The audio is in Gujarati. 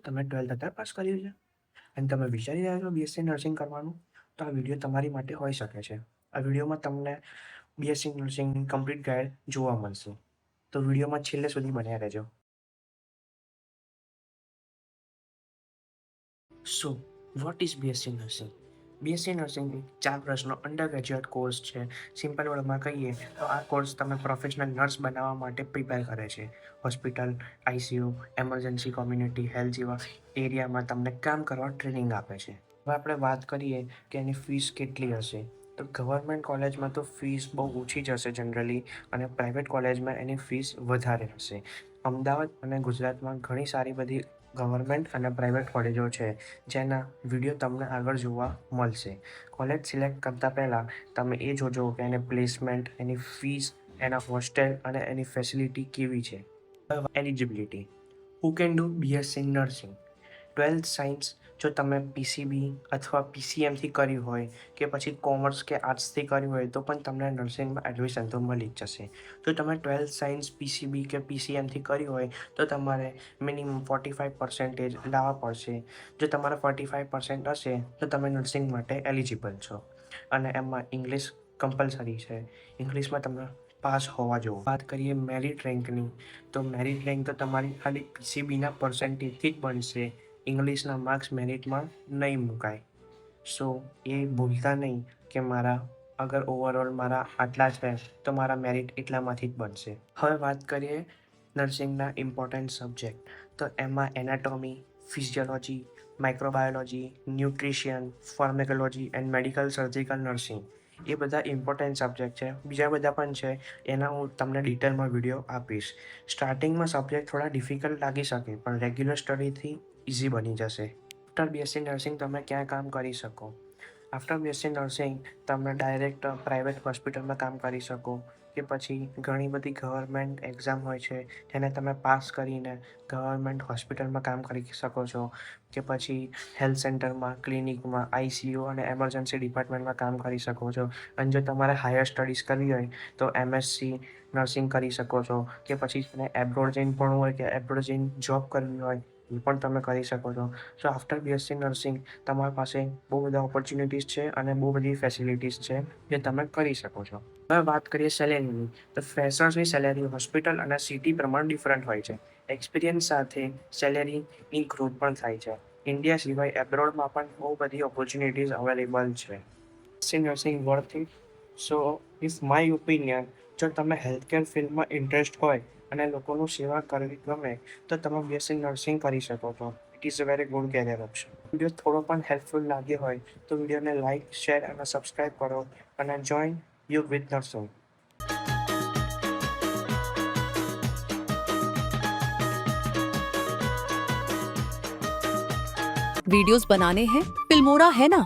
તમે 12th અત્યારે પાસ કર્યું છે અને તમે વિચારી રહ્યા છો બીએસસી નર્સિંગ કરવાનું, તો આ વિડીયો તમારી માટે હોઈ શકે છે. આ વિડીયોમાં તમને બીએસસી નર્સિંગની કમ્પ્લીટ ગાઈડ જોવા મળશે. તો વિડીયોમાં છેલ્લે સુધી બન્યા રહેજો. So what is BSc nursing? BSc nursing 4 વર્ષનો અંડર ગ્રેજ્યુએટ કોર્સ છે. સિમ્પલ વર્ડમાં કહીએ તો આ કોર્સ તમે પ્રોફેશનલ નર્સ બનાવવા માટે પ્રિપેર કરે છે. Hospital, ICU, emergency, community health જેવા એરિયામાં તમને કામ કરવા ટ્રેનિંગ આપે છે. હવે આપણે વાત કરીએ કે એની ફીસ કેટલી હશે. તો ગવર્મેન્ટ કોલેજમાં તો ફીસ બહુ ઓછી જ હશે જનરલી, અને પ્રાઇવેટ કોલેજમાં એની ફીસ વધારે હશે. અમદાવાદ અને ગુજરાતમાં ઘણી સારી બધી ગવર્મેન્ટ અને પ્રાઇવેટ કોલેજો છે, જેના વિડીયો તમને આગળ જોવા મળશે. કોલેજ સિલેક્ટ કરતાં પહેલાં તમે એ જોજો કે એને પ્લેસમેન્ટ, એની ફીસ, એના હોસ્ટેલ અને એની ફેસિલિટી કેવી છે. Eligibility. Who can do BSc nursing? 12th science જો તમે પીસીબી અથવા પીસીએમથી કર્યું હોય કે પછી કોમર્સ કે આર્ટ્સથી કર્યું હોય તો પણ તમને નર્સિંગમાં એડમિશન તો મળી જ જશે. જો તમે 12th સાયન્સ પીસીબી કે પીસીએમથી કર્યું હોય તો તમારે મિનિમમ 45% લાવવા પડશે. જો તમારા 45% હશે તો તમે નર્સિંગ માટે એલિજિબલ છો. અને એમાં ઇંગ્લિશ કમ્પલસરી છે. ઇંગ્લિશમાં તમે પાસ હોવા જોઈએ. વાત કરીએ મેરિટ રેન્કની, તો મેરિટ રેન્ક તો તમારી ખાલી પીસીબીના પર્સન્ટેજથી જ બનશે. ઇંગ્લિશના માર્ક્સ મેરિટમાં નહીં મુકાય. સો એ ભૂલતા નહીં કે મારા અગર ઓવરઓલ મારા આટલા છે તો મારા મેરિટ એટલામાંથી જ બનશે. હવે વાત કરીએ નર્સિંગના ઇમ્પોર્ટન્ટ સબ્જેક્ટ, તો એમાં anatomy, physiology, microbiology, nutrition, pharmacology and medical surgical nursing એ બધા ઇમ્પોર્ટન્ટ સબ્જેક્ટ છે. બીજા બધા પણ છે, એના હું તમને ડિટેલમાં વિડીયો આપીશ. સ્ટાર્ટિંગમાં સબ્જેક્ટ થોડા ડિફિકલ્ટ લાગી શકે પણ રેગ્યુલર સ્ટડીથી ઇઝી બની જશે. આફ્ટર બીએસસી નર્સિંગ તમે ક્યાં કામ કરી શકો? આફ્ટર બીએસસી નર્સિંગ તમે ડાયરેક્ટ પ્રાઇવેટ હોસ્પિટલમાં કામ કરી શકો, કે પછી ઘણી બધી ગવર્મેન્ટ એક્ઝામ હોય છે જેને તમે પાસ કરીને ગવર્મેન્ટ હોસ્પિટલમાં કામ કરી શકો છો, કે પછી હેલ્થ સેન્ટરમાં, ક્લિનિકમાં, આઈસીયુ અને એમરજન્સી ડિપાર્ટમેન્ટમાં કામ કરી શકો છો. અને જો તમારે હાયર સ્ટડીઝ કરવી હોય તો એમએસસી નર્સિંગ કરી શકો છો, કે પછી તમે એબ્રોડ જઈને ભણવું હોય કે એબ્રોડ જઈને જોબ કરવી હોય એ પણ તમે કરી શકો છો. સો આફ્ટર બીએસસી નર્સિંગ તમારી પાસે બહુ બધા ઓપોર્ચ્યુનિટીઝ છે અને બહુ બધી ફેસિલિટીઝ છે જે તમે કરી શકો છો. હવે વાત કરીએ સેલેરીની, તો ફ્રેશર્સની સેલેરી હોસ્પિટલ અને સિટી પ્રમાણે ડિફરન્ટ હોય છે. એક્સપિરિયન્સ સાથે સેલેરીની ગ્રોથ પણ થાય છે. ઇન્ડિયા સિવાય એબ્રોડમાં પણ બહુ બધી ઓપોર્ચ્યુનિટીઝ અવેલેબલ છે. BSc nursing worth it? So if my opinion, જો તમે હેલ્થકેર ફિલ્ડમાં ઇન્ટરેસ્ટ હોય અને લોકોનું સેવા કરવી ગમે તો તમે બીએસસી નર્સિંગ કરી શકો છો. It is a very good career option. Video થોડો પણ હેલ્પફુલ લાગ્યો હોય તો વિડીયોને લાઇક, શેર અને સબસ્ક્રાઈબ કરો અને join you with nursing. Videos बनाने हैं फिल्मोरा है ना।